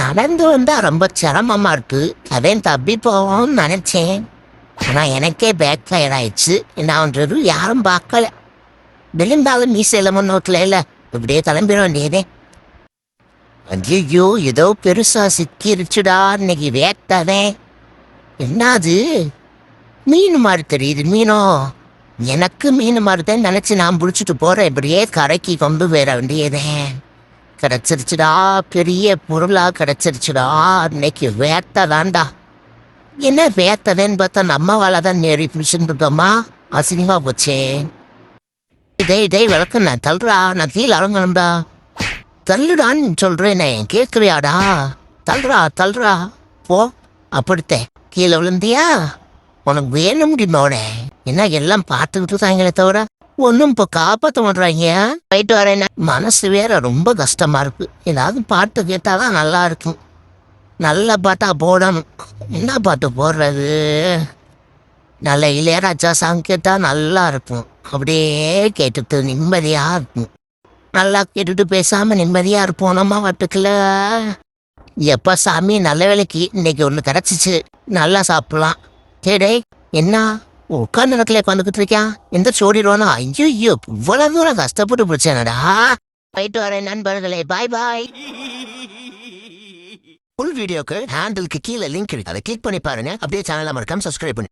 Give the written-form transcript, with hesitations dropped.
நடந்து வந்தா ரொம்ப சிரமமா இருக்கு. அதையும் தப்பி போவோம்னு நினைச்சேன். ஆனா எனக்கே பேக் ஃபயர் ஆயிடுச்சு. என்னன்றது யாரும் பார்க்கல. விழுந்தாலும் மீசையில முன்னோட்டில் இல்ல, இப்படியே கிளம்பிட வேண்டியதே. ஐயோ, ஏதோ பெருசா சிக்கிருச்சுடா. இன்னைக்கு வேட்டவே. என்னது மீன் மாதிரி தெரியுது? மீனோ? எனக்கு மீன் மாதிரிதான் நினைச்சு நான் பிடிச்சிட்டு போறேன். இப்படியே கரைக்கு கொண்டு வர வேண்டியதே. கிடைச்சிருச்சுடா, பெரிய பொருளா கிடைச்சிருச்சுடா. இன்னைக்கு வேட்டை தான்டா. என்ன வேட்டவேன்னு பார்த்தா நம்ம வாழை தான் நேரி பிடிச்சுருக்கோமா? அசிங்கமா போச்சே. டேய் விளக்கு, நான் தள்ளுறா, நான் கீழே இறங்கணும்டா. தள்ளுடான்னு சொல்றேனே, கேட்குறியாடா? தள்ளுறா போ. அப்படித்தே கீழே விழுந்தியா? உனக்கு வேணும் முடியுமோனே? என்ன எல்லாம் பார்த்துக்கிட்டு இருக்காங்களே தவிர ஒன்றும் இப்போ காப்பாற்ற மாட்றாங்க. போயிட்டு வரேன். மனசு வேற ரொம்ப கஷ்டமா இருக்கு. ஏதாவது பாட்டு கேட்டாதான் நல்லா இருக்கும். நல்ல பாட்டா போடணும். என்ன பாட்டு போடுறது? நல்ல இளையராஜா சாங் கேட்டா நல்லா இருக்கும். அப்படியே கேட்டுட்டு நிம்மதியா இருக்கும். நல்லா கேட்டுட்டு பேசாம நிம்மதியா இருப்போம் நம்ம வாட்டுக்குள்ள. எப்ப சாமி, நல்ல வேலைக்கு இன்னைக்கு ஒன்று கிடைச்சிச்சு. நல்லா சாப்பிடலாம். கேடே, என்ன உட்காந்து இடத்துல உட்காந்துக்கிட்டு இருக்கான்? எந்த சோடிடுவானா? ஐயோ, இவ்வளவு தூரம் கஷ்டப்பட்டு பிடிச்சேனடா. போயிட்டு வரேன் நண்பர்களே, பாய் பாய். ஃபுல் வீடியோக்கு ஹேண்டிலுக்கு கீழே லிங்க் இருக்கு, அதை கிளிக் பண்ணி பாருங்க. அப்படியே சேனலை மறக்காம சப்ஸ்கிரைப் பண்ணி